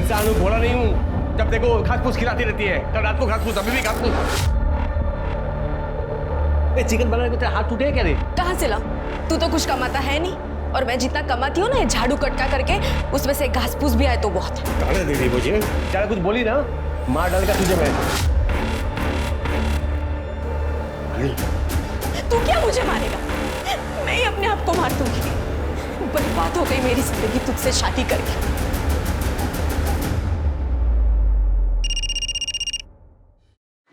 इंसान हूँ, भोला नहीं हूँ। जब देखो घास फूस खिलाती रहती है, कल रात को घास फूस, अभी भी घास फूस। चिकन बनाने को तेरा हाथ टूटे क्या रे? कहाँ से ला? तू तो कुछ कमाता है नहीं, और मैं जितना कमाती हूँ ना ये झाड़ू कटका करके, उसमें से घास फूस भी आए तो बहुत। गाने दे दी मुझे। ज्यादा कुछ बोली ना, मार डालेगा तुझे मैं। तू क्या मुझे मारेगा? मैं ही अपने आप को मार दूंगी। बर्बाद हो गई मेरी जिंदगी तुझसे शादी करके।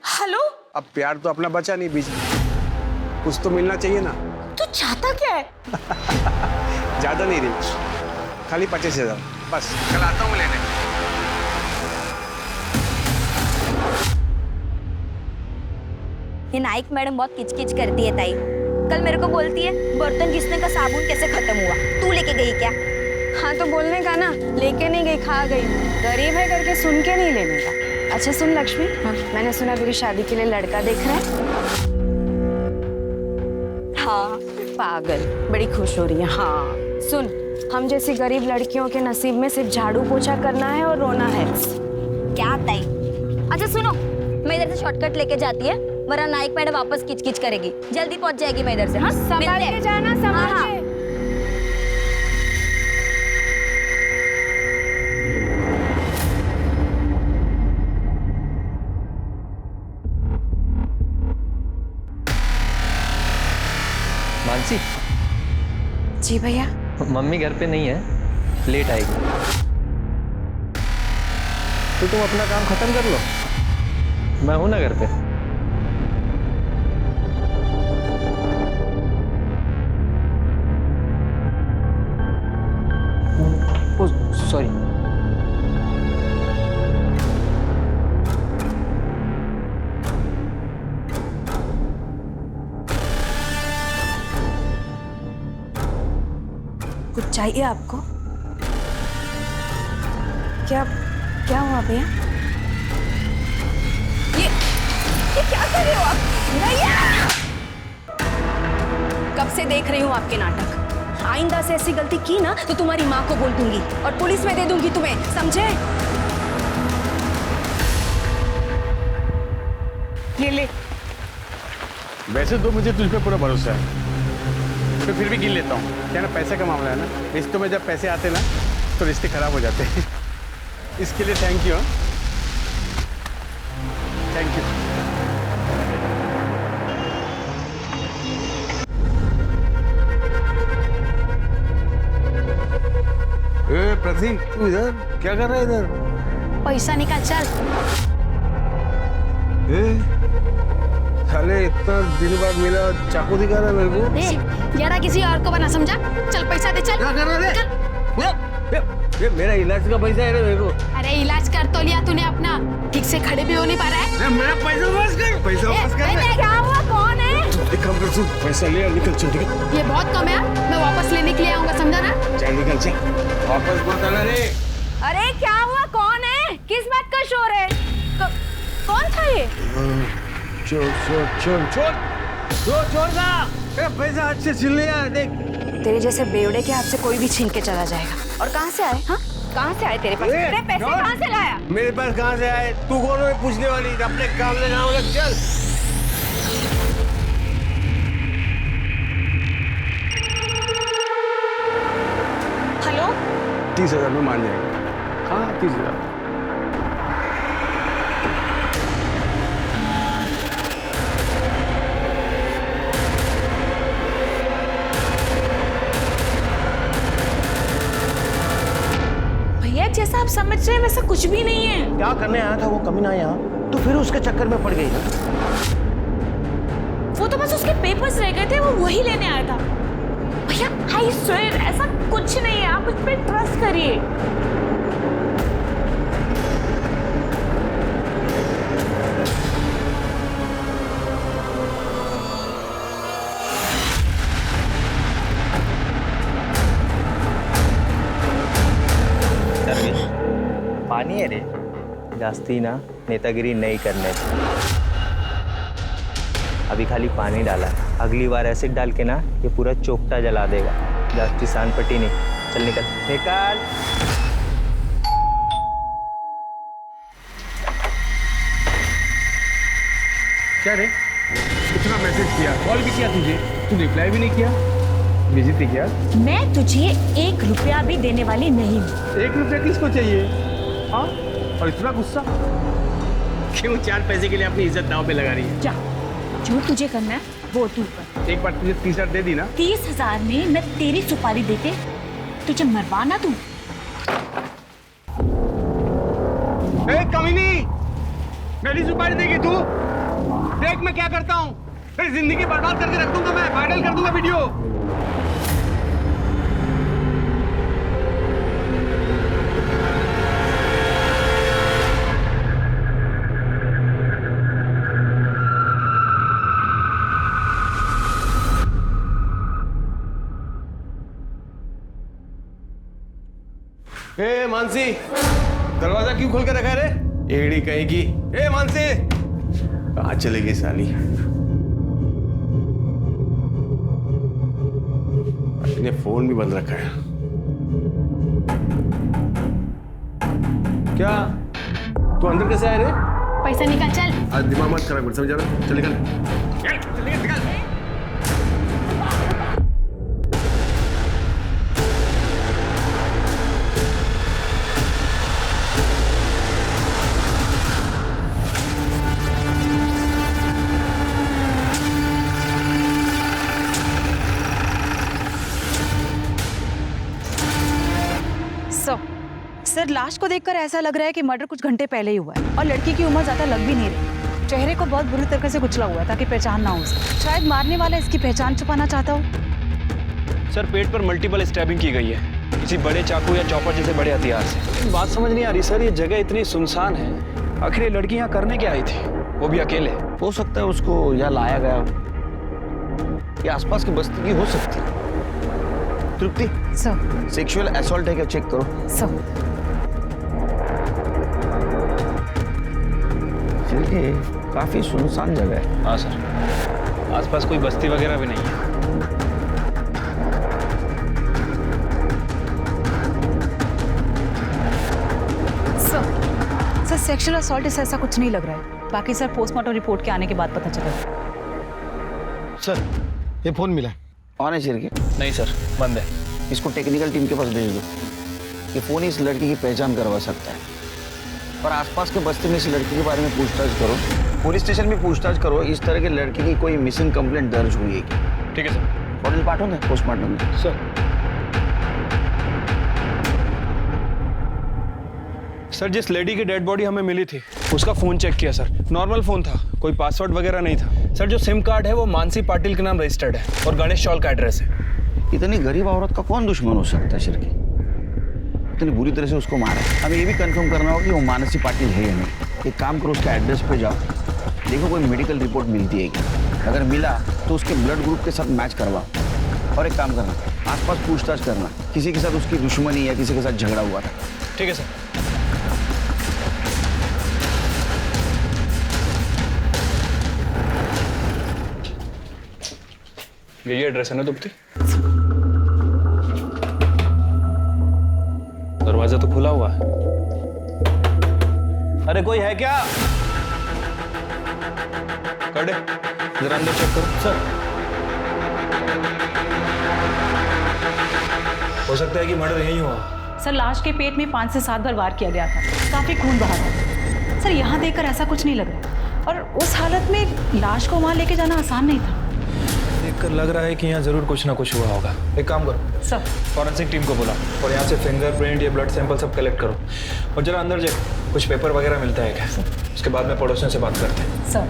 हेलो? अब प्यार तो अपना बचा नहीं बीच में, कुछ तो मिलना चाहिए ना। तू चाहता क्या है? ज्यादा नहीं रही, खाली 25,000 बस। कल आता हूँ लेने। ये नाइक मैडम बहुत किचकिच करती है ताई। कल मेरे को बोलती है बर्तन घिसने का साबुन कैसे खत्म हुआ, तू लेके गई क्या? हाँ तो बोलने का ना, लेके नहीं गई, खा गई। गरीब है करके सुन के नहीं लेने का। अच्छा सुन लक्ष्मी, मैंने सुना तेरी शादी के लिए लड़का देख रहा है। हाँ पागल, बड़ी खुश हो रही है। हाँ सुन, हम जैसी गरीब लड़कियों के नसीब में सिर्फ झाड़ू पोछा करना है और रोना है। क्या ताई? अच्छा सुनो, मैं इधर से शॉर्टकट लेके जाती है, वरना नाइक मैडम वापस किचकिच करेगी। जल्दी पहुंच जाएगी मैं इधर से। हाँ संभाल के जाना, संभाल हाँ, के। मानसी, जी भैया। मम्मी घर पे नहीं है, लेट आएगी। तो तुम अपना काम खत्म कर लो, मैं हूं ना घर पे। Oh sorry. कुछ चाहिए आपको? क्या क्या हुआ भैया? ये क्या कर रहे हो आप? भैया! कब से देख रही हूँ आपके नाटक। आइंदा से ऐसी गलती की ना तो तुम्हारी माँ को बोल दूंगी और पुलिस में दे दूंगी तुम्हें, समझे? ये ले। वैसे तो मुझे तुझ पे पूरा भरोसा है, तो फिर भी गिन लेता हूँ। क्या ना, पैसे का मामला है ना, रिश्तों में जब पैसे आते ना तो रिश्ते खराब हो जाते हैं। इसके लिए thank you. Thank you. Prateek, तू इधर क्या कर रहा है? इधर पैसा निकाल, चल। साले इतना दिन बाद मिला, चाकू दिखा रहा है मेरे को। ज्यादा किसी और को बना समझा। चल पैसा दे, चल। क्या कर रहा है? ये मेरा इलाज का पैसा है मेरे को। अरे इलाज कर तो लिया तूने अपना, ठीक से खड़े भी हो नहीं पा रहा है। मेरा पैसा वापस कर, पैसा वापस कर। क्या हुआ? कौन है? एक काम कर, तू पैसा ले और निकल, चल निकल। ये बहुत कम है, मैं वापस लेने के लिए आऊंगा, समझा ना? चल निकल, चल वापस मत आना रे। अरे क्या हुआ? कौन है? किस बात का शोर है? कौन था ये? छोड़ का पैसा हाथ से छीन लिया। देख, तेरे जैसे बेवड़े के हाथ से कोई भी छीन के चला जाएगा। और कहाँ से आए? हाँ, कहाँ से आए तेरे पास? तेरे पैसे कहाँ से लाया? मेरे पास कहाँ से आए? तू कौन है पूछने वाली? अपने काम में ना लग, चल। हेलो? 30,000 में मान जाएगा। हाँ 30,000। जैसा आप समझ रहे हैं वैसा कुछ भी नहीं है। क्या करने आया था वो कमीना यहाँ, तो फिर उसके चक्कर में पड़ गई ना। वो तो बस उसके पेपर्स रह गए थे, वो वही लेने आया था। भैया आई स्वेयर ऐसा कुछ नहीं है, आप मुझ पे ट्रस्ट करिए। पानी है रे, जास्ती ना नेतागिरी नहीं करने। अभी खाली पानी डाला, अगली बार एसिड डाल के ना ये पूरा चोकटा जला देगा। जास्ती सान पट्टी नहीं। चल निकल निकाल। क्या रे, इतना मैसेज किया, कॉल भी किया तुझे, तू रिप्लाई भी नहीं किया, बिजी थी क्या? मैं तुझे 1 रुपया भी देने वाली नहीं हूँ। 1 रुपया किसको चाहिए? हाँ, और इतना गुस्सा क्यों? 4 पैसे के लिए अपनी इज्जत दांव पे लगा रही है। जा, जो तुझे करना है वो तू कर। एक बार तुझे 30,000 दे दी ना, 30,000 में मैं तेरी सुपारी देते तुझे मरवाना तू। ए कमीनी, मेरी सुपारी देगी तू? देख मैं क्या करता हूँ, तेरी जिंदगी बर्बाद करके रख दूंगा, मैं वायरल कर दूंगा वीडियो। ए मानसी, दरवाजा क्यों खोल कर रखा है रे? एड़ी कहेगी। ए मानसी, कहाँ चलेगी साली? अपने फोन भी बंद रखा है। क्या तू अंदर कैसे आए रे? पैसा निकाल चल। आज दिमाग मत खराब कर, समझ रहा? चल निकल, चल निकल। सर, लाश को देखकर ऐसा लग रहा है कि मर्डर कुछ घंटे पहले ही हुआ है और लड़की की उम्र ज्यादा लग भी नहीं रही। चेहरे को बहुत बुरी तरह से कुचला हुआ है ताकि पहचान ना हो सके। शायद मारने वाला इसकी पहचान छुपाना चाहता हो। सर, पेट पर मल्टीपल स्टैबिंग की गई है, किसी बड़े चाकू या चॉपर जैसे बड़े हथियार से। बात समझ नहीं आ रही सर, ये जगह इतनी सुनसान है, आखिर ये लड़की यहाँ करने क्या आई थी, वो भी अकेले? हो सकता है उसको यहाँ लाया गया हो, या आसपास की बस्ती की हो सकती है। तृप्ति, सर। सेक्सुअल असॉल्ट है क्या, चेक करो। सर। ये काफी सुनसान जगह है। हाँ सर, आसपास कोई बस्ती वगैरह भी नहीं है। सर, सेक्सुअल असॉल्ट से ऐसा कुछ नहीं लग रहा है। बाकी सर पोस्टमार्टम रिपोर्ट के आने के बाद पता चला। सर, ये फोन मिला ऑन है के? नहीं सर, बंद है। इसको टेक्निकल टीम के पास भेज दो। ये फोन इस लड़की की पहचान करवा सकता है, और आसपास के बस्ती में इस लड़की के बारे में पूछताछ करो। पुलिस स्टेशन में पूछताछ करो, इस तरह के लड़की की कोई मिसिंग कंप्लेंट दर्ज हुई है क्या? ठीक है सर। बॉडी पार्ट होना पोस्टमार्टम में। सर, सर जिस लेडी की डेड बॉडी हमें मिली थी उसका फोन चेक किया सर, नॉर्मल फोन था, कोई पासवर्ड वगैरह नहीं था। सर जो सिम कार्ड है वो मानसी पाटिल के नाम रजिस्टर्ड है और गणेश चौल का एड्रेस है। इतनी गरीब औरत का कौन दुश्मन हो सकता है शिरकी? इतनी बुरी तरह से उसको मारा। हमें ये भी कंफर्म करना होगा कि वो मानसी पाटिल है या नहीं। एक काम करो, उसके एड्रेस पे जाओ, देखो कोई मेडिकल रिपोर्ट मिलती है क्या। अगर मिला तो उसके ब्लड ग्रुप के साथ मैच करवाओ। और एक काम करना, आसपास पूछताछ करना, किसी के साथ उसकी दुश्मनी या किसी के साथ झगड़ा हुआ था। ठीक है सर। यही एड्रेस है ना दुप्ती? दरवाजा तो खुला हुआ है। अरे कोई है क्या? कड़े, जरा अंदर चेक करो। सर, हो सकता है कि मर्डर यही हुआ। सर, लाश के पेट में 5 से 7 बार वार किया गया था, काफी खून बहा था। सर, यहाँ देखकर ऐसा कुछ नहीं लग रहा, और उस हालत में लाश को वहां लेके जाना आसान नहीं था। देखकर लग रहा है कि यहाँ जरूर कुछ ना कुछ हुआ होगा। एक काम करो सर, फॉरेंसिक टीम को बुलाओ और यहाँ से फिंगरप्रिंट या ब्लड सैंपल सब कलेक्ट करो, और जरा अंदर जाओ, कुछ पेपर वगैरह मिलता है क्या? उसके बाद में पड़ोसियों से बात करते हैं। सर।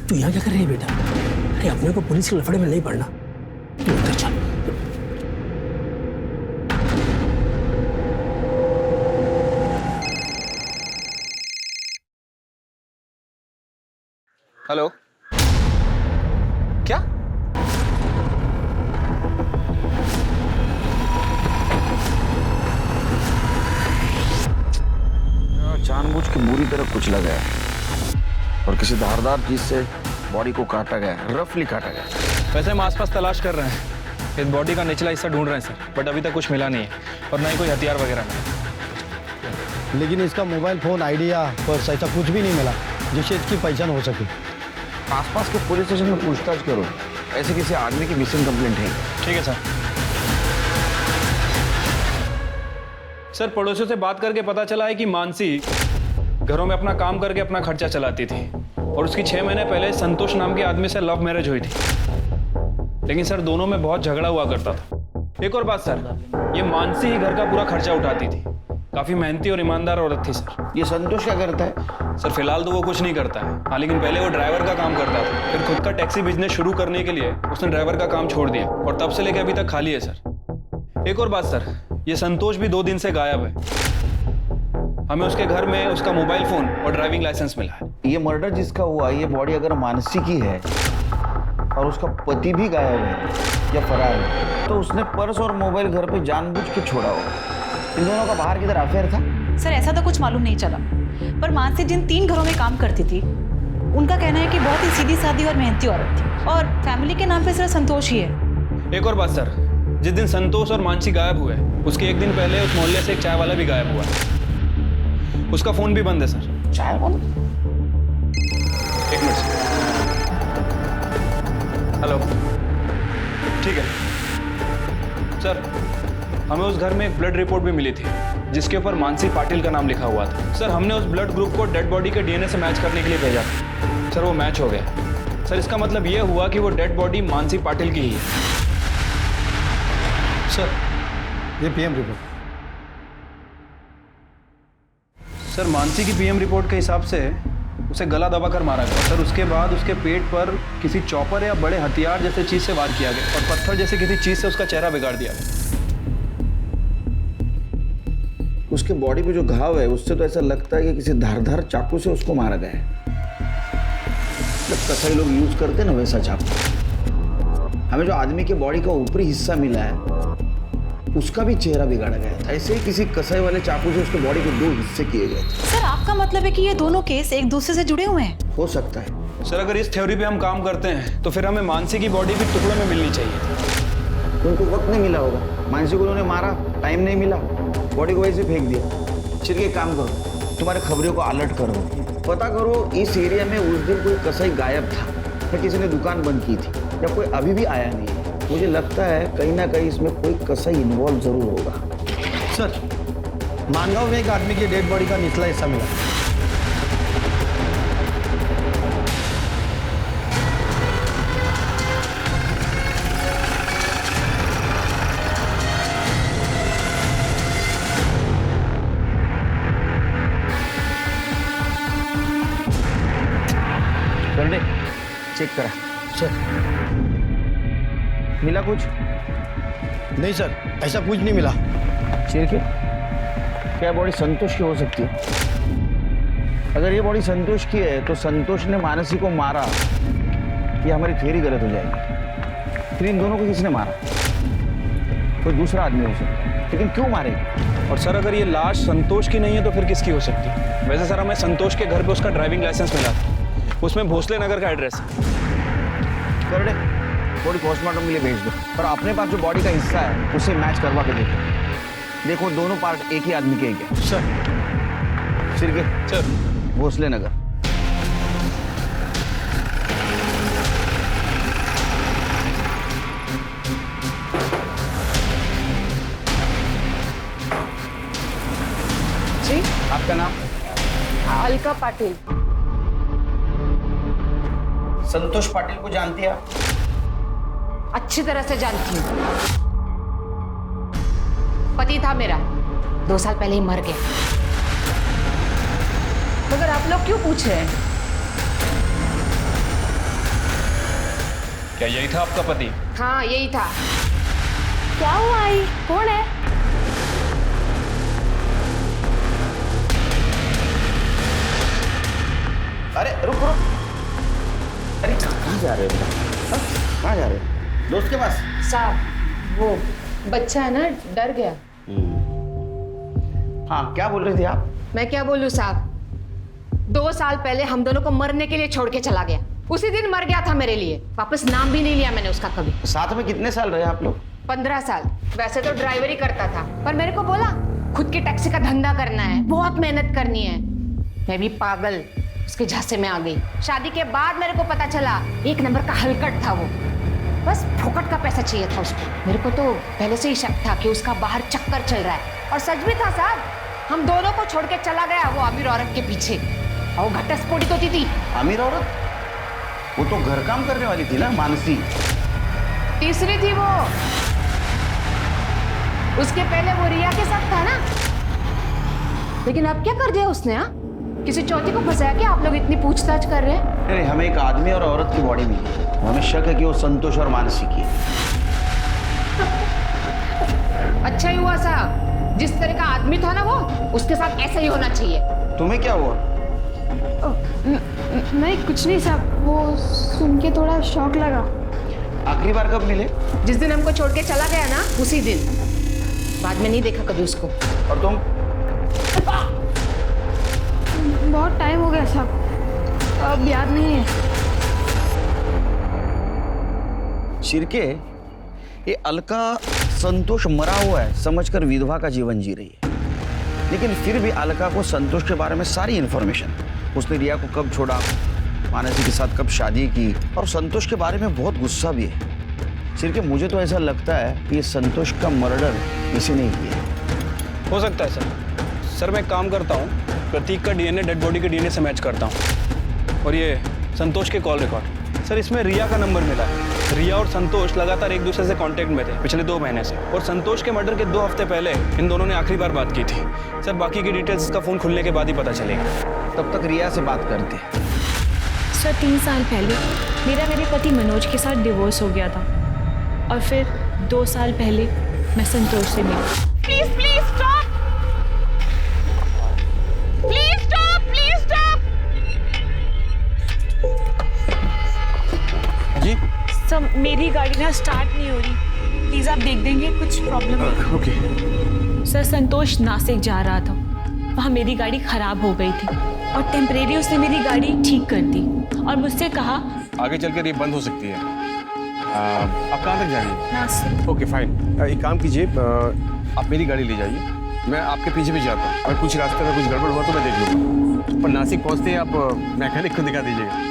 तू यहाँ क्या कर रही है बेटा? अरे अपने को पुलिस के लफड़े में नहीं पड़ना, तू उधर चल। हेलो, क्या? जानबूझ के बुरी तरह कुचला गया और किसी धारदार चीज से बॉडी को काटा गया, रफली काटा गया। वैसे हम आसपास तलाश कर रहे हैं, इस बॉडी का निचला हिस्सा ढूंढ रहे हैं सर, बट अभी तक कुछ मिला नहीं है और ना ही कोई हथियार वगैरह मिला। लेकिन इसका मोबाइल फोन, आइडिया, पर्स ऐसा कुछ भी नहीं मिला जिससे इसकी पहचान हो सके। आसपास के पुलिस स्टेशन में पूछताछ करो, ऐसे किसी आदमी की मिसिंग कंप्लेंट है। ठीक है सर। सर पड़ोसियों से बात करके पता चला है कि मानसी घरों में अपना काम करके अपना खर्चा चलाती थी और उसकी 6 महीने पहले संतोष नाम के आदमी से लव मैरिज हुई थी। लेकिन सर दोनों में बहुत झगड़ा हुआ करता था। एक और बात सर, ये मानसी ही घर का पूरा खर्चा उठाती थी। काफी मेहनती और ईमानदार औरत थी सर। ये संतोष क्या करता है? सर फिलहाल तो वो कुछ नहीं करता है, हाँ, लेकिन पहले वो ड्राइवर का काम करता था। फिर खुद का टैक्सी बिजनेस शुरू करने के लिए उसने ड्राइवर का काम छोड़ दिया और तब से लेकर अभी तक खाली है सर। एक और बात सर, ये संतोष भी 2 दिन से गायब है। हमें उसके घर में उसका मोबाइल फोन और ड्राइविंग लाइसेंस मिला है। ये मर्डर जिसका हुआ, ये बॉडी अगर मानसी की है और उसका पति भी गायब है या फरार है, तो उसने पर्स और मोबाइल घर पे जानबूझ के छोड़ा होगा। इन दोनों का बाहर की तरफ अफेयर था? सर ऐसा तो कुछ मालूम नहीं चला, पर मानसी जिन 3 घरों में काम करती थी उनका कहना है कि बहुत ही सीधी सादी और मेहनती औरत थी और फैमिली के नाम पे सिर्फ संतोष ही है। एक और बात सर, जिस दिन संतोष और मानसी गायब हुए उसके 1 दिन पहले उस मोहल्ले से एक चाय वाला भी गायब हुआ है। उसका फोन भी बंद है सर। चाय वाला? 1 मिनट सर। हेलो, ठीक है सर। हमें उस घर में एक ब्लड रिपोर्ट भी मिली थी जिसके ऊपर मानसी पाटिल का नाम लिखा हुआ था। सर हमने उस ब्लड ग्रुप को डेड बॉडी के डीएनए से मैच करने के लिए भेजा था। सर वो मैच हो गया। सर इसका मतलब ये हुआ कि वो डेड बॉडी मानसी पाटिल की ही है। सर ये पीएम रिपोर्ट। सर मानसी की पीएम रिपोर्ट के हिसाब से उसे गला दबाकर मारा गया। सर उसके बाद उसके पेट पर किसी चॉपर या बड़े हथियार जैसे चीज से वार किया गया और पत्थर जैसे किसी चीज से उसका चेहरा बिगाड़ दिया गया। उसके बॉडी पे जो घाव है उससे तो ऐसा लगता है कि किसी धारदार चाकू से उसको मारा गया है। जब कसाई लोग यूज करते हैं ना वैसा चाकू। हमें जो आदमी के बॉडी का ऊपरी हिस्सा मिला है उसका भी चेहरा बिगाड़ा गया था। ऐसे ही किसी कसाई वाले चाकू से उसके बॉडी के 2 हिस्से किए गए थे। सर आपका मतलब है कि ये दोनों केस एक दूसरे से जुड़े हुए हैं? हो सकता है। सर अगर इस थ्योरी पे हम काम करते हैं तो फिर हमें मानसी की बॉडी भी टुकड़ों में मिलनी चाहिए। उनको वक्त नहीं मिला होगा, मानसी को उन्होंने मारा, टाइम नहीं मिला, बॉडी को वैसे फेंक दिया। फिर एक काम करो, तुम्हारे खबरों को अलर्ट करो, पता करो इस एरिया में उस दिन कोई कसाई गायब था या किसी ने दुकान बंद की थी या कोई अभी भी आया नहीं है। मुझे लगता है कहीं ना कहीं इसमें कोई कसाई इन्वॉल्व जरूर होगा। सर मानगांव में एक आदमी की डेड बॉडी का निचला हिस्सा मिला। कर दे, चेक करा। सर मिला कुछ? नहीं सर, ऐसा कुछ नहीं मिला। चिरके, क्या बॉडी संतोष की हो सकती है? अगर ये बॉडी संतोष की है तो संतोष ने मानसी को मारा, ये हमारी थ्योरी गलत हो जाएगी। फिर इन दोनों को किसने मारा? कोई दूसरा आदमी हो सकता है, लेकिन क्यों मारेगा? और सर अगर ये लाश संतोष की नहीं है तो फिर किसकी हो सकती है? वैसे सर हमें संतोष के घर पे उसका ड्राइविंग लाइसेंस मिला था, उसमें भोसले नगर का एड्रेस है। कर दे, बॉडी पोस्टमार्टम के लिए भेज दो और अपने पास जो बॉडी का हिस्सा है उसे मैच करवा के देखो दोनों पार्ट एक ही आदमी के हैं क्या? सर सिरके सर भोसले नगर। जी आपका नाम? अलका पाटिल। संतोष पाटिल को जानती है आप? अच्छी तरह से जानती हूँ। पति था मेरा, 2 साल पहले ही मर गया। मगर आप लोग क्यों पूछ रहे हैं? क्या यही था आपका पति? हाँ यही था। क्या हुआ आई? कौन है? अरे रुक रुक, अरे कहाँ जा रहे हो? कहाँ जा रहे हो? दोस्त के पास? साहब वो बच्चा है ना, डर गया। हाँ क्या बोल रही थी आप? मैं क्या बोलूं साहब, 2 साल पहले हम दोनों को मरने के लिए छोड़ के चला गया। उसी दिन मर गया था मेरे लिए, वापस नाम भी नहीं लिया मैंने उसका कभी। साथ में कितने साल रहे आप लोग? 15 साल। वैसे तो ड्राइवर ही करता था, पर मेरे को बोला खुद की टैक्सी का धंधा करना है, बहुत मेहनत करनी है। मैं भी पागल उसके झांसे में आ गई। शादी के बाद मेरे को पता चला 1 नंबर का हलकट था वो, बस फोकट का पैसा चाहिए था उसको। मेरे को तो पहले से ही शक था कि उसका बाहर चक्कर चल रहा है, और सच भी था साहब। हम दोनों को छोड़ के चला गया वो अमीर औरत के पीछे, और वो घटस्फोटित होती थी। अमीर औरत? वो तो घर काम करने वाली थी ना, मानसी। तीसरी थी वो। उसके पहले वो रिया के साथ था ना, लेकिन अब क्या कर दिया उसने? हाँ, किसी चौथी को फंसाया क्या? आप लोग इतनी पूछताछ कर रहे हैं। अरे हमें एक आदमी और औरत की बॉडी मिली, हमें शक है कि वो संतोष और मानसी की है। अच्छा ही हुआ साहब, जिस तरह का आदमी था ना वो, उसके साथ ऐसा ही होना चाहिए। तुम्हें क्या हुआ? नहीं कुछ नहीं साहब, वो सुन के थोड़ा शौक लगा। आखिरी बार कब मिले? जिस दिन हमको छोड़ के चला गया ना, उसी दिन। बाद में नहीं देखा कभी उसको। और तुम? बहुत टाइम हो गया साहब, अब याद नहीं है। शिरके, ये अलका संतोष मरा हुआ है समझकर विधवा का जीवन जी रही है, लेकिन फिर भी अलका को संतोष के बारे में सारी इंफॉर्मेशन, उसने रिया को कब छोड़ा, मानसी के साथ कब शादी की, और संतोष के बारे में बहुत गुस्सा भी है। शिरके, मुझे तो ऐसा लगता है कि ये संतोष का मर्डर किसी ने किया। हो सकता है सर मैं एक काम करता हूँ, प्रतीक का डीएनए डेड बॉडी के डीएनए से मैच करता हूँ, और ये संतोष के कॉल रिकॉर्ड। सर इसमें रिया का नंबर मिला है। रिया और संतोष लगातार एक दूसरे से कांटेक्ट में थे पिछले 2 महीने से, और संतोष के मर्डर के 2 हफ्ते पहले इन दोनों ने आखिरी बार बात की थी। सर बाकी की डिटेल्स इसका फ़ोन खुलने के बाद ही पता चलेगा। तब तक रिया से बात करते हैं। सर 3 साल पहले मेरे पति मनोज के साथ डिवोर्स हो गया था, और फिर 2 साल पहले मैं संतोष से मिली। Please please stop, please stop, please stop. जी सर मेरी गाड़ी ना स्टार्ट नहीं हो रही, प्लीज आप देख देंगे, कुछ प्रॉब्लम है। ओके। सर संतोष नासिक जा रहा था, वहाँ मेरी गाड़ी खराब हो गई थी, और टेम्परेरी उसने मेरी गाड़ी ठीक कर दी, और मुझसे कहा आगे चलकर ये बंद हो सकती है। आप कहाँ तक जाएंगे? नासिक। ओके फाइन, एक काम कीजिए, आप मेरी गाड़ी ले जाइए, मैं आपके पीछे भी जाता हूँ। अगर कुछ रास्ते में कुछ गड़बड़ हुआ तो मैं देख लूँगा, पर नासिक पहुँचते ही आप मैकेनिक को दिखा दीजिएगा।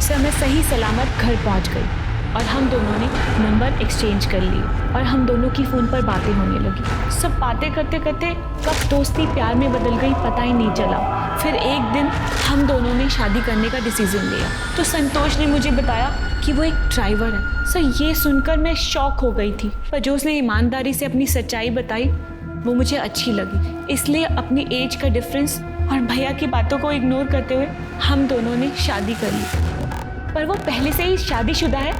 सर मैं सही सलामत घर पहुंच गई, और हम दोनों ने नंबर एक्सचेंज कर लिए, और हम दोनों की फ़ोन पर बातें होने लगी। सब बातें करते करते कब दोस्ती प्यार में बदल गई पता ही नहीं चला। फिर एक दिन हम दोनों ने शादी करने का डिसीजन लिया, तो संतोष ने मुझे बताया कि वो एक ड्राइवर है। सर ये सुनकर मैं शॉक हो गई थी, पर जो उसने ईमानदारी से अपनी सच्चाई बताई वो मुझे अच्छी लगी। इसलिए अपनी एज का डिफरेंस और भैया की बातों को इग्नोर करते हुए हम दोनों ने शादी कर ली। पर वो पहले से ही शादीशुदा है,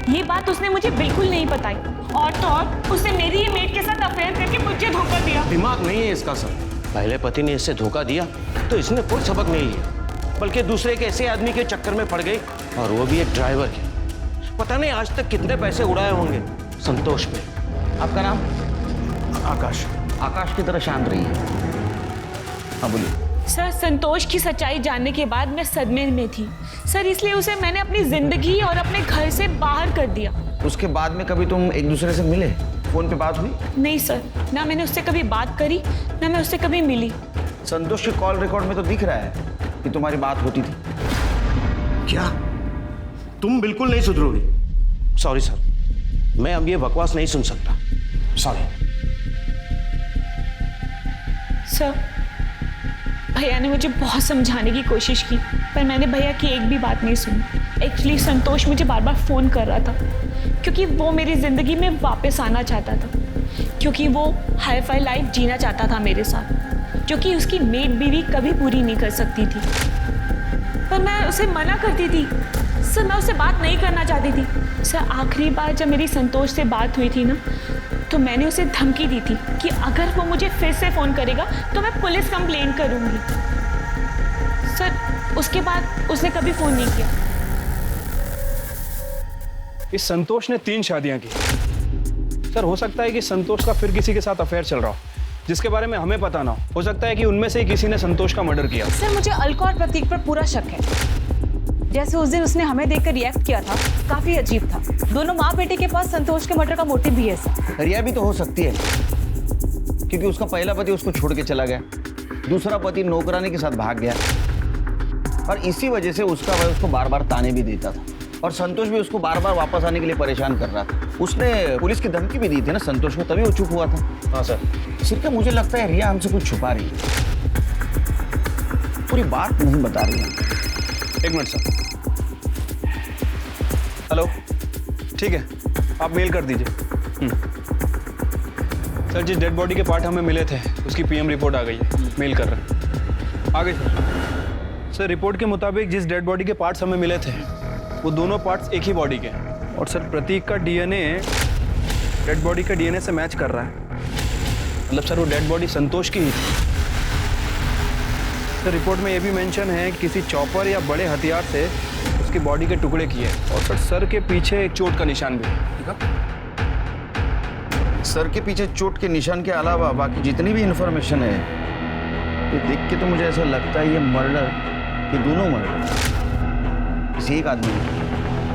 ये बात उसने मुझे बिल्कुल नहीं बताई, और तो और उसने मेरी ही मेड के साथ अफेयर करके मुझे धोखा दिया। दिमाग नहीं है इसका सर, पहले पति ने इससे धोखा दिया तो इसने कोई सबक नहीं लिया, बल्कि दूसरे के ऐसे आदमी के चक्कर में पड़ गई, और वो भी एक ड्राइवर के। पता नहीं आज तक कितने पैसे उड़ाए होंगे संतोष पे। आपका नाम? आकाश। आकाश की तरह शांत रहिए। हाँ बोलिए। सर संतोष की सच्चाई जानने के बाद मैं सदमे में थी सर, इसलिए उसे मैंने अपनी जिंदगी और अपने घर से बाहर कर दिया। उसके बाद में कभी तुम एक दूसरे से मिले? फोन पे बात हुई? नहीं सर, ना मैंने उससे कभी बात करी, ना मैं उससे कभी मिली। संतोष के कॉल रिकॉर्ड में तो दिख रहा है कि तुम्हारी बात होती थी। क्या तुम बिल्कुल नहीं सुधरोगी? सॉरी सर, मैं अब ये बकवास नहीं सुन सकता, सॉरी। सर भैया ने मुझे बहुत समझाने की कोशिश की, पर मैंने भैया की एक भी बात नहीं सुनी। एक्चुअली संतोष मुझे बार बार फ़ोन कर रहा था क्योंकि वो मेरी ज़िंदगी में वापस आना चाहता था, क्योंकि वो हाई फाई लाइफ जीना चाहता था मेरे साथ, जो कि उसकी मेड बीवी कभी पूरी नहीं कर सकती थी। पर मैं उसे मना करती थी सर, मैं उससे बात नहीं करना चाहती थी। सर आखिरी बार जब मेरी संतोष से बात हुई थी ना, तो मैंने उसे धमकी दी थी कि अगर वो मुझे फिर से फ़ोन करेगा तो मैं पुलिस कंप्लेंट करूंगी। सर उसके बाद उसने कभी फ़ोन नहीं किया। इस संतोष ने 3 शादियां की सर। हो सकता है कि संतोष का फिर किसी के साथ अफेयर चल रहा हो जिसके बारे में हमें पता ना हो सकता है कि उनमें से ही किसी ने संतोष का मर्डर किया। सर मुझे अलका और प्रतीक पर पूरा शक है। जैसे उस दिन उसने हमें देखकर रिएक्ट किया था, काफी अजीब था। दोनों माँ बेटे के पास संतोष के मर्डर का मोटिव भी है सर। रिया भी तो हो सकती है, क्योंकि उसका पहला पति उसको छोड़ के चला गया, दूसरा पति नौकरानी के साथ भाग गया, और इसी वजह से उसका भाई उसको बार बार ताने भी देता था, और संतोष भी उसको बार बार वापस आने के लिए परेशान कर रहा था। उसने पुलिस की धमकी भी दी थी ना संतोष को, तभी वो चुप हुआ था। हाँ सर। सिर्फ मुझे लगता है रिया हमसे कुछ छुपा रही है, पूरी बात नहीं बता रही है। एक मिनट सर। हेलो, ठीक है, आप मेल कर दीजिए। सर, जिस डेड बॉडी के पार्ट हमें मिले थे उसकी पीएम रिपोर्ट आ गई है, मेल कर रहे हैं। आ गई सर। रिपोर्ट के मुताबिक जिस डेड बॉडी के पार्ट्स हमें मिले थे वो दोनों पार्ट्स एक ही बॉडी के हैं, और सर प्रतीक का डीएनए डेड बॉडी के डीएनए से मैच कर रहा है। मतलब सर वो डेड बॉडी संतोष की ही थी। सर रिपोर्ट में ये भी मेंशन है कि किसी चॉपर या बड़े हथियार से उसकी बॉडी के टुकड़े किए, और सर के पीछे एक चोट का निशान भी है। ठीक है, सर के पीछे चोट के निशान के अलावा बाकी जितनी भी इंफॉर्मेशन है, ये देख के तो मुझे ऐसा लगता है ये मर्डर, ये दोनों मर्डर किसी एक आदमी ने।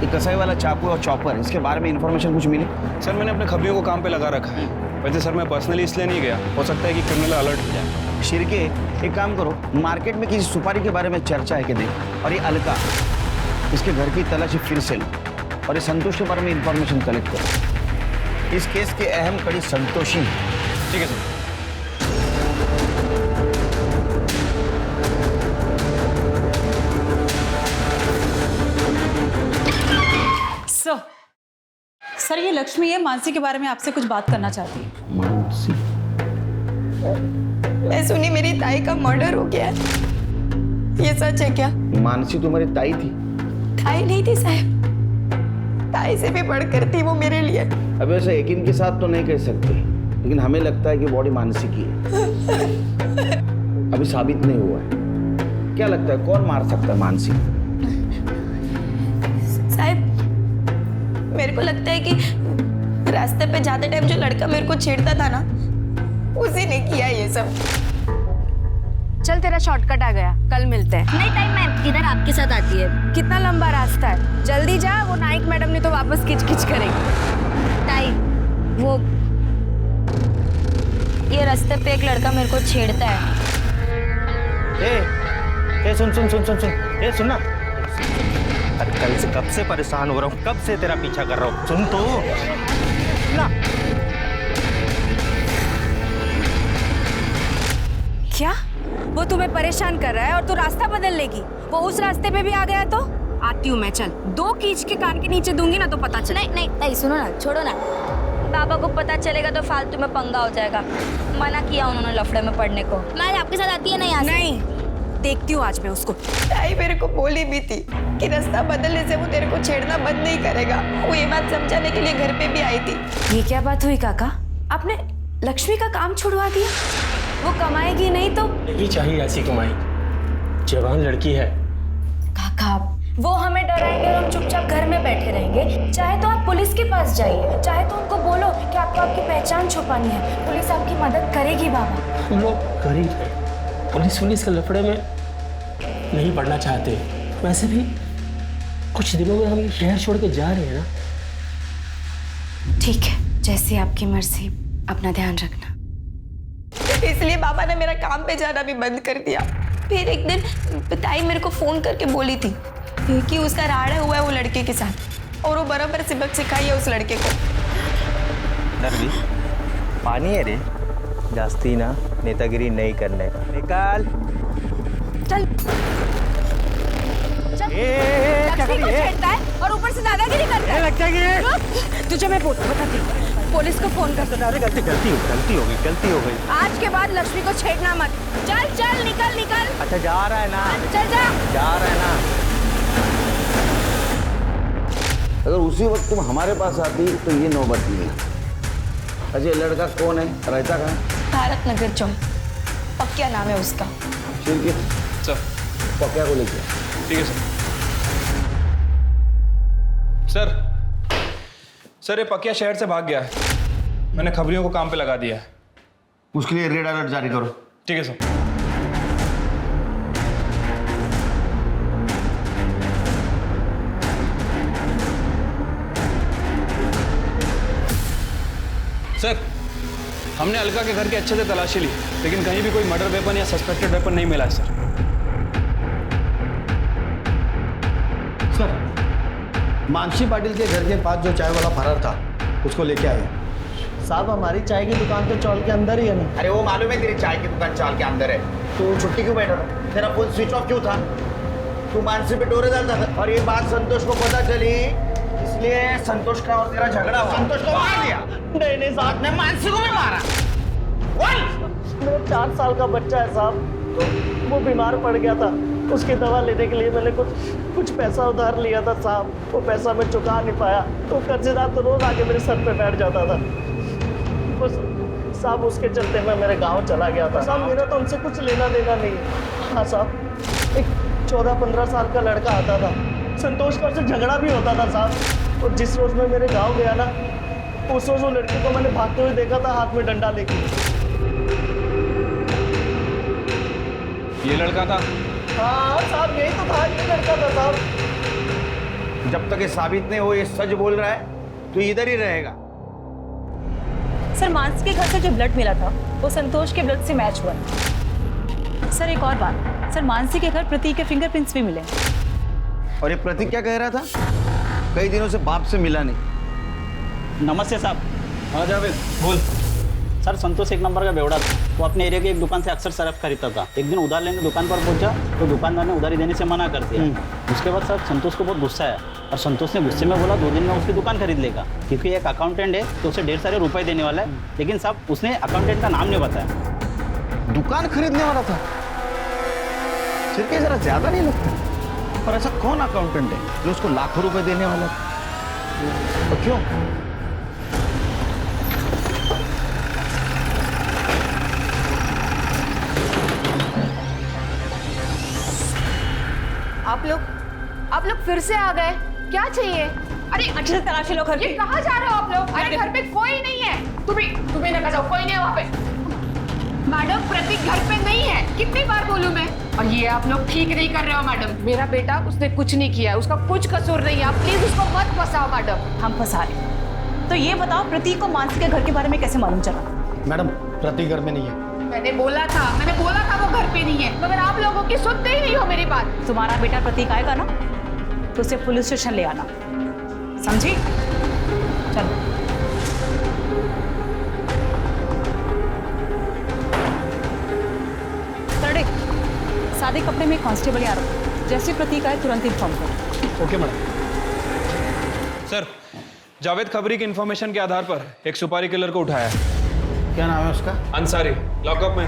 ये कसाई वाला चाकू और चॉपर, इसके बारे में इंफॉर्मेशन कुछ मिली? सर मैंने अपने खबरियों को काम पे लगा रखा है। वैसे सर मैं पर्सनली इसलिए नहीं गया, हो सकता है कि क्रिमिनल अलर्ट हो जाए। शिरके, एक काम करो, मार्केट में किसी सुपारी के बारे में चर्चा है कि देख, और ये अलका, इसके घर की तलाशी फिर से लो, और ये संतोष के बारे में इंफॉर्मेशन कलेक्ट करो। इस केस की अहम कड़ी संतोषी है। ठीक है सर। सर ये लक्ष्मी है, मानसी के बारे में आपसे कुछ बात करना चाहती है। मानसी? मैं सुनी मेरी ताई का मर्डर हो गया, ये सच है क्या? मानसी तुम्हारी ताई थी? ताई नहीं थी साहब, ताई से भी बढ़कर थी वो मेरे लिए। अब ऐसा यकीन के साथ तो नहीं कह सकते, लेकिन हमें लगता है कि बॉडी मानसी की है। अभी साबित नहीं हुआ है। क्या लगता है कौन मार सकता है मानसी? साहब मेरे को लगता है कि रास्ते पे जाते टाइम जो लड़का मेरे को छेड़ता था ना, उसी ने किया ये सब। चल तेरा शॉर्टकट आ गया, कल मिलते हैं। नहीं टाइम मैम, इधर आपके साथ आती है। कितना लंबा रास्ता है, जल्दी जा, वो नाइक मैडम ने तो वापस किच-किच करेगी। ताई, वो ये रास्ते पे एक लड़का मेरे को छेड़ता है। ए, सुन सुन सुन सुन सुन, ए सुन ना। अरे कल से कब से परेशान हो रहा हूँ, कब से तेरा पीछा कर रहा हूँ, सुन तो ना। क्या वो तुम्हें परेशान कर रहा है और तू रास्ता बदल लेगी? वो उस रास्ते पे भी आ गया तो आती हूँ मैं, चल। दो कीच के कान के नीचे दूंगी ना तो पता चले। नहीं नहीं ताई सुनो ना, छोड़ो ना। बाबा को पता चलेगा तो फालतू में पंगा हो जाएगा। मना किया उन्होंने लफड़े में पड़ने को। मैं आपके साथ आती है ना यहाँ से? नहीं, देखती हूँ आज मैं उसको। ताई मेरे को बोली भी थी कि रास्ता बदलने से वो तेरे को छेड़ना बंद नहीं करेगा। वो ये बात समझाने के लिए घर पे भी आई थी। ये क्या बात हुई काका? आपने लक्ष्मी का काम छुड़वा दिया? वो कमाएगी नहीं तो? नहीं चाहिए ऐसी कमाई, जवान लड़की है। काका वो हमें डराएंगे और हम चुपचाप घर में बैठे रहेंगे। चाहे तो आप पुलिस के पास जाइए, चाहे तो उनको बोलो कि आपको आपकी पहचान छुपानी है, पुलिस आपकी मदद करेगी। बाबा हम लोग गरीब हैं, पुलिस के लफड़े में नहीं पड़ना चाहते। वैसे भी कुछ दिनों में हम ये शहर छोड़ के जा रहे हैं ना। ठीक है, जैसी आपकी मर्जी, अपना ध्यान रखना। इसलिए बाबा ने मेरा काम पे जाना भी बंद कर दिया। फिर एक दिन ताई मेरे को फोन करके बोली थी कि उसका राड़ा हुआ है वो लड़के के साथ, और वो बराबर सबक सिखाई है उस लड़के को। नरवी, पानी है रे, जास्ती ना नेतागिरी नहीं करने का। निकाल चल लक्ष्मी को छेड़ता है और ऊपर से दादागिरी करता है। लगता है तुझे मैं बताती हूँ, पुलिस को फोन कर दो। गलती हो गई। आज के बाद लक्ष्मी को छेड़ना मत। चल चल निकल। अच्छा जा रहा है ना? चल जा रहा है ना? अगर उसी वक्त तुम हमारे पास आती तो ये नौबत नहीं। अजय लड़का कौन है, रहता कहाँ? भारत नगर चौक, पक्या नाम है उसका। ठीक है सर। पक्या को लेके। ठीक है सर। सर ये पकिया शहर से भाग गया है, मैंने खबरियों को काम पे लगा दिया है। उसके लिए रेड अलर्ट जारी करो। ठीक है सर। सर, हमने अलका के घर की अच्छे से तलाशी ली, लेकिन कहीं भी कोई मर्डर वेपन या सस्पेक्टेड वेपन नहीं मिला है सर। सर, मानसी पाटिल के घर के पास जो चाय वाला फरार था उसको लेके आए। साहब हमारी चाय की दुकान तो चौल के अंदर ही है ना। अरे वो मालूम है तेरी चाय की दुकान चाल के अंदर है, तो छुट्टी क्यों बैठा था? तेरा फोन स्विच ऑफ क्यों था? तू मानसी पे डोरे डालता था और ये बात संतोष को पता चली, इसलिए संतोष का और तेरा झगड़ा हुआ। संतोष को मार दिया? नहीं साहब, मैं मानसी को भी मारा। मेरा 4 साल का बच्चा है साहब, तो वो बीमार पड़ गया था, उसकी दवा लेने के लिए मैंने कुछ पैसा उधार लिया था साहब, वो पैसा मैं चुका नहीं पाया, तो कर्जेदार तो रोज आके मेरे सर पे बैठ जाता था। बस साहब उसके चलते मैं मेरे गांव चला गया था। साहब मेरा तो उनसे कुछ लेना देना नहीं। हाँ साहब, एक 14-15 साल का लड़का आता था, संतोष का उससे झगड़ा भी होता था साहब, और जिस रोज मैं मेरे गांव गया ना, उस रोज वो लड़के को मैंने भागते हुए देखा था हाथ में डंडा लेके। ये लड़का था? हाँ साहब, यही तो था, ये लड़का था साहब। जब तक ये साबित नहीं हो ये सच बोल रहा है तो इधर ही रहेगा। सर, मानसी के घर से जो ब्लड मिला था वो संतोष के ब्लड से मैच हुआ। सर एक और बात, सर मानसी के घर प्रतीक के फिंगरप्रिंट्स भी मिले। और ये प्रतीक क्या कह रहा था? कई दिनों से बाप से मिला नहीं। नमस्ते साहब। हाँ जावेद, बोल। सर संतोष एक नंबर का बेवड़ा था, वो अपने एरिया की एक दुकान से अक्सर सरफ खरीदता था। एक दिन उधार लेने दुकान पर पहुंचा तो दुकानदार ने उधारी देने से मना कर दिया। उसके बाद सर संतोष को बहुत गुस्सा आया और संतोष ने गुस्से में बोला 2 दिन में उसकी दुकान खरीद लेगा, क्योंकि एक अकाउंटेंट है तो उसे ढेर सारे रुपए देने वाला है। लेकिन साहब उसने अकाउंटेंट का नाम नहीं बताया। दुकान खरीदने वाला था? सिर्फ ये जरा ज्यादा नहीं लगता? पर ऐसा कौन अकाउंटेंट है जो उसको लाखों रुपए देने वाला है? और क्यों? आप लोग फिर से आ गए, क्या चाहिए? अरे अच्छे से तलाशी लो घर पे। कहाँ जा रहे हो आप लोग? अरे घर पे कोई नहीं है। तुम्हें ना जाओ, कोई नहीं है वहाँ पे। मैडम प्रतीक घर पे नहीं है, कितनी बार बोलूं मैं? और ये आप लोग ठीक नहीं कर रहे हो मैडम। मेरा बेटा उसने कुछ नहीं किया है, उसका कुछ कसूर नहीं है, आप प्लीज उसको मत फंसाओ मैडम। हम फंसा रहे। तो ये बताओ प्रतीक को मानसी के घर के बारे में कैसे मालूम चला? मैडम प्रतीक घर में नहीं है। मैंने बोला था वो घर पे नहीं है, मगर आप लोगों की सुनते ही नहीं हो मेरी बात। तुम्हारा बेटा प्रतीक आएगा ना तो उसे पुलिस स्टेशन ले आना, समझी? चलो। सरडे, सादे कपड़े में कांस्टेबल आ रहा, जैसे प्रतीक आए तुरंत इन्फॉर्म करो। Okay madam. सर, जावेद खबरी की इंफॉर्मेशन के आधार पर एक सुपारी किलर को उठाया है। क्या नाम है उसका? अंसारी, लॉकअप में।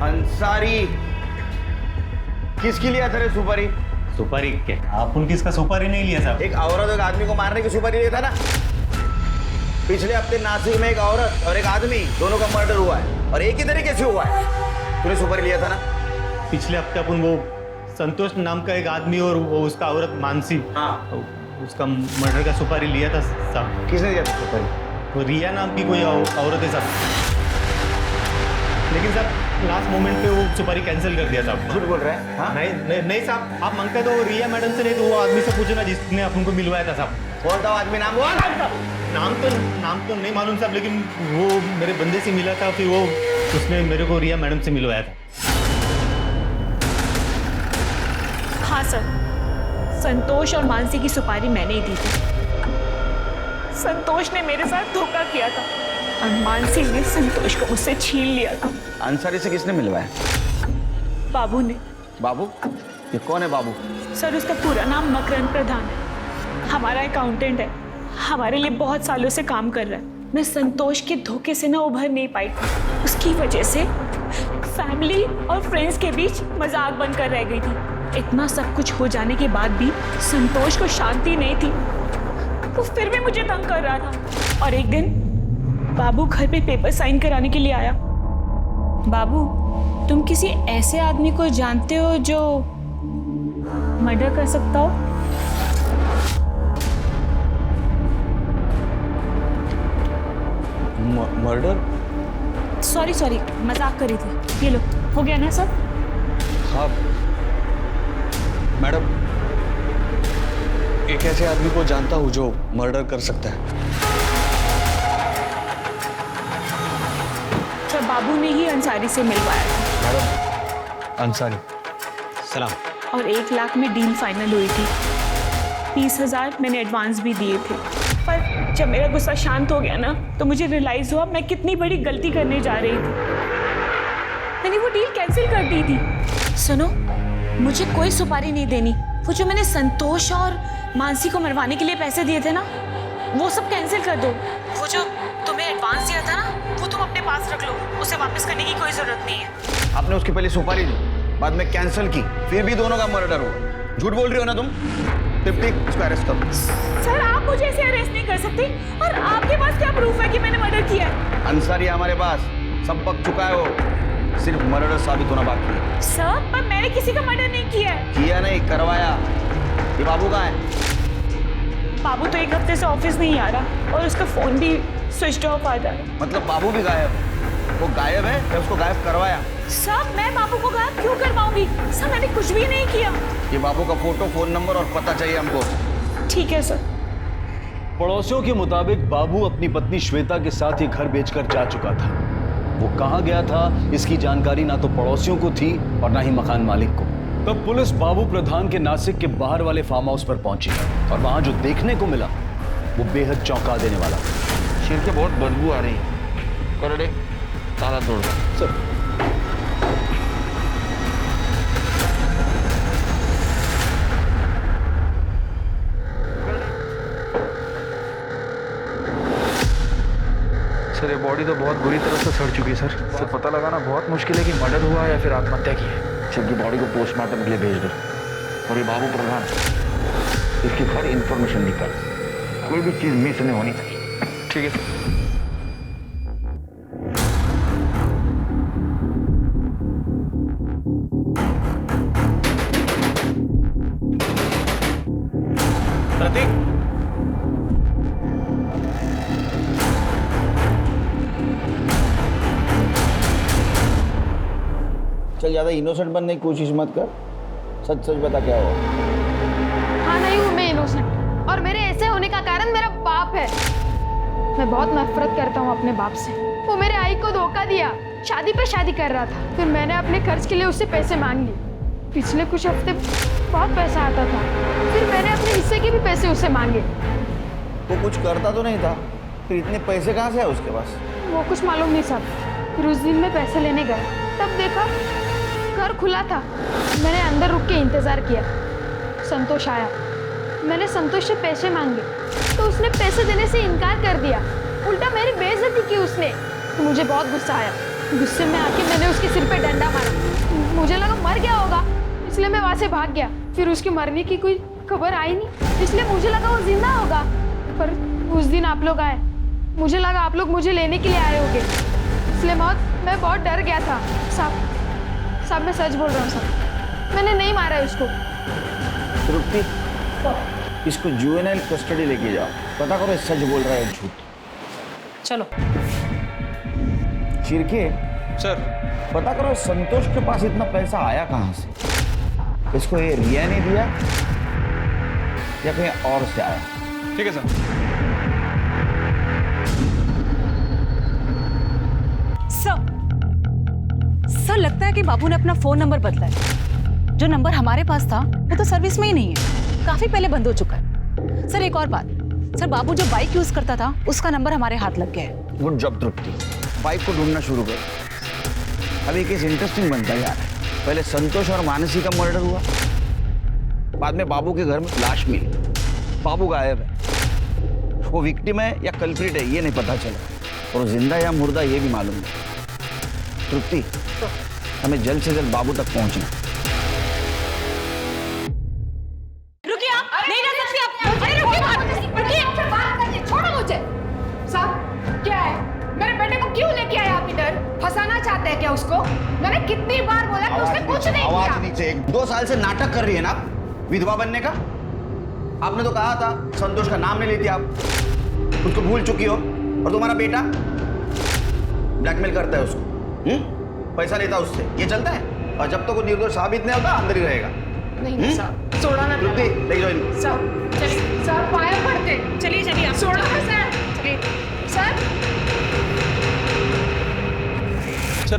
अंसारी? किसकी लिया था रे सुपारी? सुपारी क्या? आप उनकी इसका सुपारी नहीं लिया साहब। एक औरत एक आदमी को मारने की सुपारी लिया था ना? पिछले हफ्ते नासिक में एक औरत और एक आदमी दोनों का मर्डर हुआ है, और एक ही तरीके से हुआ है। तूने सुपारी लिया था ना? पिछले हफ्ते अपन वो संतोष नाम का एक आदमी और वो उसका औरत मानसी, हाँ, उसका मर्डर का सुपारी लिया था साहब। किसने दिया था सुपारी? वो रिया नाम की कोई औरत है साहब, लेकिन साहब लास्ट मोमेंट पे वो सुपारी कैंसिल कर दिया साहब। झूठ बोल रहे हैं? हाँ? नहीं साहब, आप मांगते तो रिया मैडम से नहीं तो वो आदमी से पूछना जिसने अपन को मिलवाया था साहब। कौन था आदमी? नाम बोल। नाम तो नहीं मालूम साहब, लेकिन वो मेरे बंदे से मिला था, फिर वो उसने मेरे को रिया मैडम से मिलवाया था। हाँ सर, संतोष और मानसी की सुपारी मैंने ही दी थी। संतोष ने मेरे साथ धोखा किया था और मानसी ने संतोष को मुझसे छीन लिया था। अंसारी से किसने मिलवाया? बाबू ने। बाबू? ये कौन है बाबू? सर उसका पूरा नाम मकरंद प्रधान है, हमारा अकाउंटेंट है, हमारे लिए बहुत सालों से काम कर रहा है। मैं संतोष के धोखे से ना उभर नहीं पाई थी, उसकी वजह से फैमिली और फ्रेंड्स के बीच मजाक बनकर रह गई थी। इतना सब कुछ हो जाने के बाद भी संतोष को शांति नहीं थी, वो फिर भी मुझे तंग कर रहा था। और एक दिन बाबू घर पे पेपर साइन कराने के लिए आया। बाबू, तुम किसी ऐसे आदमी को जानते हो जो मर्डर कर सकता हो? मर्डर? सॉरी, मजाक कर रही थी। ये लो, हो गया ना सब? हाँ मैडम, एक ऐसे आदमी को जानता हूँ जो मर्डर कर सकता है। बाबू ने ही अंसारी से मिलवाया था। मैडम, अंसारी। सलाम। और 1 लाख में डील फाइनल हुई थी। 30,000 मैंने एडवांस भी दिए थे। पर जब मेरा गुस्सा शांत हो गया ना, तो मुझे रियलाइज हुआ मैं कितनी बड़ी गलती करने जा रही थी। मैंने वो डील कैंसिल कर दी थी। सुनो, मुझे कोई सुपारी नहीं देनी। वो जो मैंने संतोष और मानसी को मरवाने के लिए पैसे दिए थे ना, वो सब कैंसिल कर दो। वो जो तुम्हें एडवांस दिया था ना, वो तुम अपने पास रख लो। उसे वापस करने की कोई जरूरत नहीं है। आपने उसकी पहले सुपारी दी, बाद में कैंसिल की, फिर भी दोनों का मर्डर हुआ। झूठ बोल रही हो ना तुम? टिप्टी, इसको अरेस्ट करो। सर, आप मुझे ऐसे अरेस्ट नहीं कर सकते। और आपके पास क्या प्रूफ है कि मैंने मर्डर किया है? अंसारी हमारे पास सब पक चुका है, वो सिर्फ मर्डर साबित होना बाकी है। सर, पर मैंने किसी का मर्डर नहीं किया है। किया नहीं, करवाया। ये बाबू कहाँ है? बाबू तो 1 हफ्ते से ऑफिस नहीं आ रहा और उसका फोन भी स्विच ऑफ आ रहा है। मतलब बाबू भी गायब? वो गायब है या उसको गायब करवाया? सर, मैं बाबू को गायब क्यों करवाऊंगी? सर, मैंने कुछ भी नहीं किया। ये बाबू का फोटो, फोन नंबर और पता चाहिए हमको। ठीक है सर। पड़ोसियों के मुताबिक बाबू अपनी पत्नी श्वेता के साथ ही घर बेचकर जा चुका था। वो कहाँ गया था इसकी जानकारी ना तो पड़ोसियों को थी और ना ही मकान मालिक को। तब पुलिस बाबू प्रधान के नासिक के बाहर वाले फार्म हाउस पर पहुंची और वहां जो देखने को मिला वो बेहद चौंका देने वाला। सिर के बहुत बदबू आ रही है। कर दे, ताला तोड़ दो। सर, सर, ये बॉडी तो बहुत बुरी तरह से सड़ चुकी है सर। पता लगाना बहुत मुश्किल है कि मर्डर हुआ है या फिर आत्महत्या की है। सबकी बॉडी को पोस्टमार्टम के लिए भेज दो। और ये बाबू प्रधान, इसकी हर इंफॉर्मेशन निकाल, कोई भी चीज मिस नहीं होनी चाहिए। ठीक है सर। प्रतीक, चल ज्यादा इनोसेंट बनने की कोशिश मत कर। सच सच बता क्या हुआ। हाँ, नहीं हूँ मैं इनोसेंट, और मेरे ऐसे होने का कारण मेरा बाप है। मैं बहुत नफरत करता हूँ अपने बाप से। वो मेरे आई को धोखा दिया, शादी पे शादी कर रहा था। फिर मैंने अपने खर्च के लिए उससे पैसे मांग लिए। पिछले कुछ हफ्ते बहुत पैसा आता था, फिर मैंने अपने हिस्से के भी पैसे उससे मांगे। वो कुछ करता तो नहीं था, फिर इतने पैसे कहाँ से आए उसके पास? वो कुछ मालूम नहीं साहब। फिर उस दिन मैं पैसे लेने गया, तब देखा घर खुला था। मैंने अंदर रुक के इंतजार किया। संतोष आया, मैंने संतोष से पैसे मांगे तो उसने पैसे देने से इनकार कर दिया। उल्टा मेरी बेइज्जती की उसने। तो मुझे बहुत गुस्सा आया। गुस्से में आके मैंने उसके सिर पे डंडा मारा। मुझे लगा मर गया होगा, इसलिए मैं वहाँ से भाग गया। फिर उसके मरने की कोई खबर आई नहीं, इसलिए मुझे लगा वो जिंदा होगा। पर उस दिन आप लोग आए, मुझे लगा आप लोग मुझे लेने के लिए आए होंगे, इसलिए मैं बहुत डर गया था। साहब, मैं सच बोल रहा हूँ साहब, मैंने नहीं मारा है उसको। तृप्ति, इसको जुवेनाइल कस्टडी लेके जाओ, पता करो सच बोल रहा है झूठ। चलो। चिरके सर, पता करो संतोष के पास इतना पैसा आया कहाँ से? इसको ये रिया ने दिया या कहीं और से आया? ठीक है सर। सर, लगता है कि बाबू ने अपना फोन नंबर बदला है। जो नंबर हमारे पास था वो तो सर्विस में ही नहीं है, काफी पहले बंद हो चुका है। सर, एक और बात, सर बाबू जो बाइक यूज करता था उसका नंबर हमारे हाथ लग गया है। गुड जॉब तृप्ति, बाइक को ढूंढना शुरू करो। अभी केस इंटरेस्टिंग बनता है यार। पहले संतोष और मानसी का मर्डर हुआ, बाद में बाबू के घर में लाश मिली, बाबू गायब है। वो विक्टिम है या कल्प्रिट है ये नहीं पता चला, और जिंदा या मुर्दा ये भी मालूम नहीं। तृप्ति, हमें जल्द से जल्द बाबू तक पहुंचना। रुकिए आप, नहीं रह सकती आप। अरे रुकिए, छोड़ो मुझे। साहब, क्या है? मेरे बेटे को क्यों लेके आए आप इधर? फंसाना चाहते हैं क्या उसको? मैंने कितनी बार बोला कि उसने कुछ नहीं किया। आवाज नीचे। 2 साल से नाटक कर रही है ना विधवा बनने का। आपने तो कहा था संतोष का नाम नहीं लेती आप, उसको भूल चुकी हो। और तुम्हारा बेटा ब्लैकमेल करता है उसको, पैसा लेता उससे, ये चलता है। और जब तक वो निर्दोष साबित नहीं होता अंदर ही रहेगा। नहीं साहब, छोड़ा ना। ले जाओ इनको। साहब, चलिए साहब, पाया पड़ते। चलिए आप छोड़ो ना सर। चलिए सर।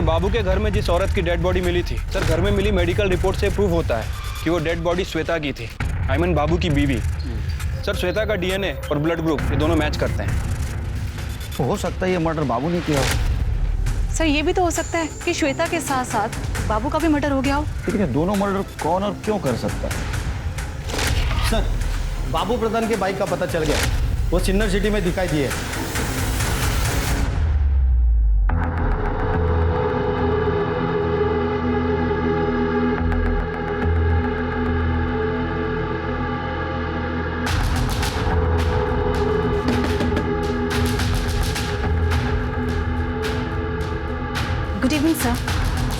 सर बाबू के घर में जिस औरत की डेड बॉडी मिली थी, सर घर में मिली मेडिकल रिपोर्ट से प्रूव होता है कि वो डेड बॉडी श्वेता की थी, आई मीन बाबू की बीवी। सर श्वेता का डीएनए और ब्लड ग्रुप ये दोनों मैच करते हैं। तो हो सकता है ये मर्डर बाबू ने किया हो। सर ये भी तो हो सकता है कि श्वेता के साथ साथ बाबू का भी मर्डर हो गया हो। लेकिन ये दोनों मर्डर कौन और क्यों कर सकता है? सर बाबू प्रधान के बाइक का पता चल गया, वो सिन्नर सिटी में दिखाई दिए। Good evening sir.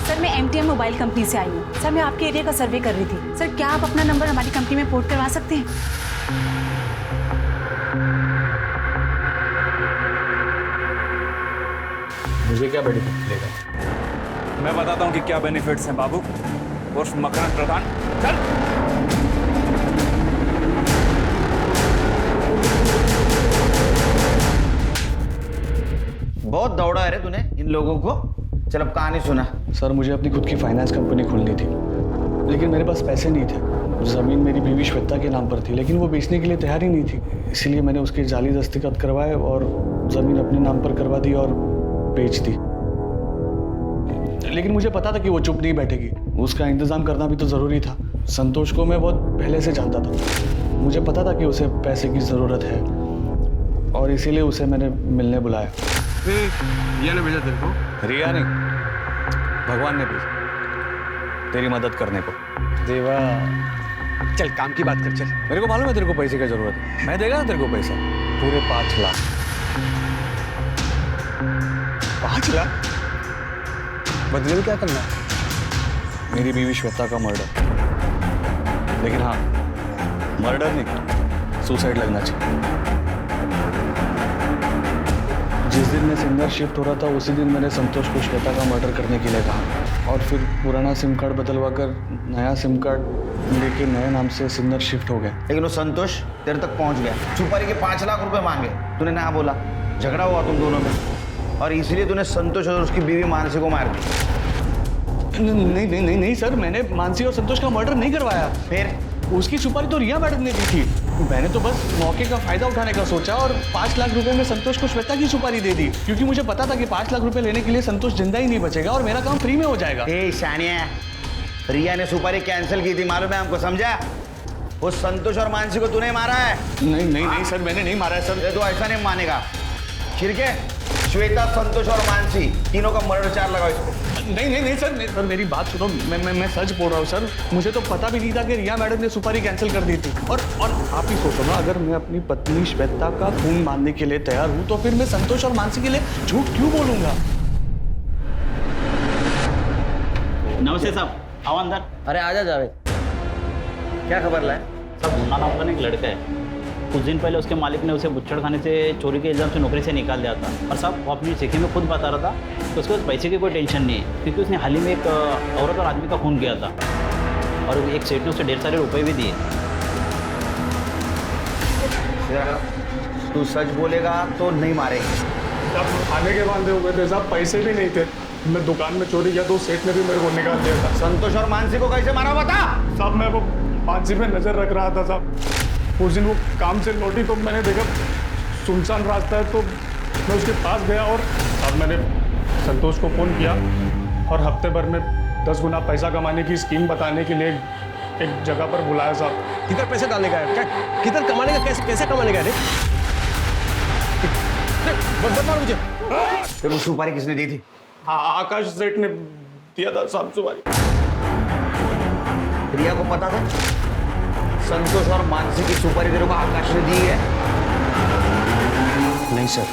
सर मैं MTM मोबाइल कंपनी से आई हूँ। सर मैं आपके एरिया का सर्वे कर रही थी। सर क्या आप अपना नंबर हमारी कंपनी में पोर्ट करवा सकते हैं? मुझे क्या बेनिफिट मिलेगा? मैं बताता हूँ कि क्या बेनिफिट्स हैं बाबू और मकान प्रधान। चल बहुत दौड़ा है रे तूने इन लोगों को। चल अब कहानी सुना। सर मुझे अपनी खुद की फाइनेंस कंपनी खोलनी थी, लेकिन मेरे पास पैसे नहीं थे। ज़मीन मेरी बीवी श्वेता के नाम पर थी, लेकिन वो बेचने के लिए तैयार ही नहीं थी। इसलिए मैंने उसके जाली दस्तखत करवाए और ज़मीन अपने नाम पर करवा दी और बेच दी। लेकिन मुझे पता था कि वो चुप नहीं बैठेगी, उसका इंतज़ाम करना भी तो ज़रूरी था। संतोष को मैं बहुत पहले से जानता था, मुझे पता था कि उसे पैसे की ज़रूरत है और इसीलिए उसे मैंने मिलने बुलाया। रिया ने भेजा तेरे को? रिया नहीं, भगवान ने भेजा तेरी मदद करने को। देवा चल काम की बात कर। चल मेरे को मालूम है तेरे को पैसे की जरूरत है, मैं देगा ना तेरे को पैसा, पूरे 5 लाख। 5 लाख? बदले में क्या करना है? मेरी बीवी श्वेता का मर्डर। लेकिन हाँ, मर्डर नहीं, सुसाइड लगना चाहिए। जिस दिन मैं सिंगर शिफ्ट हो रहा था उसी दिन मैंने संतोष को श्वेता का मर्डर करने के लिए कहा और फिर पुराना सिम कार्ड बदलवा कर नया सिम कार्ड लेके नए नाम से सिंगर शिफ्ट हो गया। लेकिन वो संतोष तेरे तक पहुंच गया, सुपारी के 5 लाख रुपए मांगे, तूने ना बोला, झगड़ा हुआ तुम दोनों में और इसलिए तूने संतोष और उसकी बीवी मानसी को मार दी। नहीं सर, मैंने मानसी और संतोष का मर्डर नहीं करवाया। फिर उसकी सुपारी तो रिया मैडम ने दी थी, मैंने तो बस मौके का फायदा उठाने का सोचा और 5 लाख रुपए में संतोष को श्वेता की सुपारी दे दी, क्योंकि मुझे पता था कि 5 लाख रुपए लेने के लिए संतोष जिंदा ही नहीं बचेगा और मेरा काम फ्री में हो जाएगा। शानिया, रिया ने सुपारी कैंसिल की थी, मालूम है हमको, समझा? वो संतोष और मानसी को तूने मारा है? नहीं सर, मैंने नहीं मारा है सर। ये तो ऐसा नहीं मानेगा। छिड़के श्वेता, संतोष और मानसी तीनों का मर्डर चार्ज लगाओ इसको। नहीं सर, मेरी बात सुनो, मैं सच बोल रहा हूँ सर। मुझे तो पता भी नहीं था कि रिया मैडम ने सुपारी कैंसिल कर दी थी। और आप ही सोचो ना, अगर मैं अपनी पत्नी श्वेता का खून मानने के लिए तैयार हूँ तो फिर मैं संतोष और मानसी के लिए झूठ क्यों बोलूंगा? नमस्ते साहब, आओ अंदर। अरे आजा जावेद, क्या खबर लाए? साहब मुन्ना नाम का एक लड़का है, कुछ दिन पहले उसके मालिक ने उसे बुच्चड़ खाने से चोरी के इल्जाम से नौकरी से निकाल दिया था। और साहब वो अपनी चिट्ठी में खुद बता रहा था कि उसके पास पैसे की कोई टेंशन नहीं है, क्योंकि उसने हाल ही में एक औरत और आदमी का खून किया था और एक सेठ ने उसे ढेर सारे रुपए भी दिए। तू सच बोलेगा तो नहीं मारेंगे। जब खाने के बांधे हुए थे साहब, पैसे भी नहीं थे, मैं दुकान में चोरी किया तो सेठ ने भी मेरे को निकाल दिया था। संतोष और मानसी को कैसे मारा बता? साहब मैं वो मानसी पे नजर रख रहा था साहब। उस दिन वो काम से लौटी तो मैंने देखा सुनसान रास्ता है, तो मैं उसके पास गया और अब मैंने संतोष को फ़ोन किया और हफ्ते भर में 10 गुना पैसा कमाने की स्कीम बताने के लिए एक जगह पर बुलाया साहब। किधर पैसे डालने का है? क्या किधर कमाने का? कैसे कमाने का है? बता मुझे। फिर वो सुपारी किसने दी थी? हाँ, आकाश सेठ ने दिया था साहब सुपारी। रिया को पता था संतोष और मानसी की सुपारी तेरे को आकाश ने दी है? नहीं सर,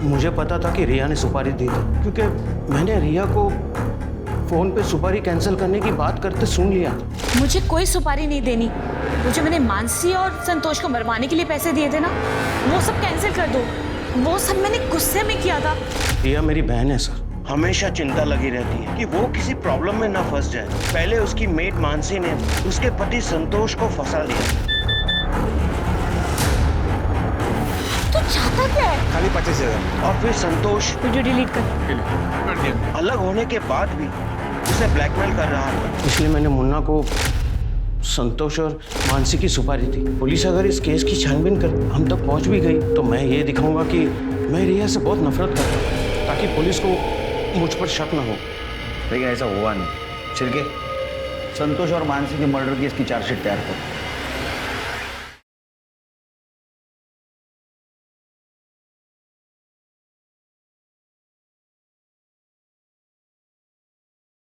मुझे पता था कि रिया ने सुपारी दी थी, क्योंकि मैंने रिया को फोन पे सुपारी कैंसिल करने की बात करते सुन लिया। मुझे कोई सुपारी नहीं देनी, वो जो मैंने मानसी और संतोष को मरवाने के लिए पैसे दिए थे ना, वो सब कैंसिल कर दो। वो सब मैंने गुस्से में किया था। रिया मेरी बहन है सर, हमेशा चिंता लगी रहती है कि वो किसी प्रॉब्लम में ना फंस जाए। पहले उसकी मेट मानसी ने उसके पति संतोष को फंसा लिया। तो चाहता क्या है? खाली 25,000 और फिर संतोष वीडियो डिलीट कर। अलग होने के बाद भी उसे ब्लैकमेल कर रहा था, इसलिए मैंने मुन्ना को संतोष और मानसी की सुपारी दी। पुलिस अगर इस केस की छानबीन कर हम तक पहुंच भी गई तो मैं ये दिखाऊंगा कि मैं रिया से बहुत नफरत करता हूँ, ताकि पुलिस को मुझ पर शक न हो। लेकिन ऐसा हुआ नहीं। छिड़के, संतोष और मानसी के मर्डर केस की चार्जशीट तैयार कर।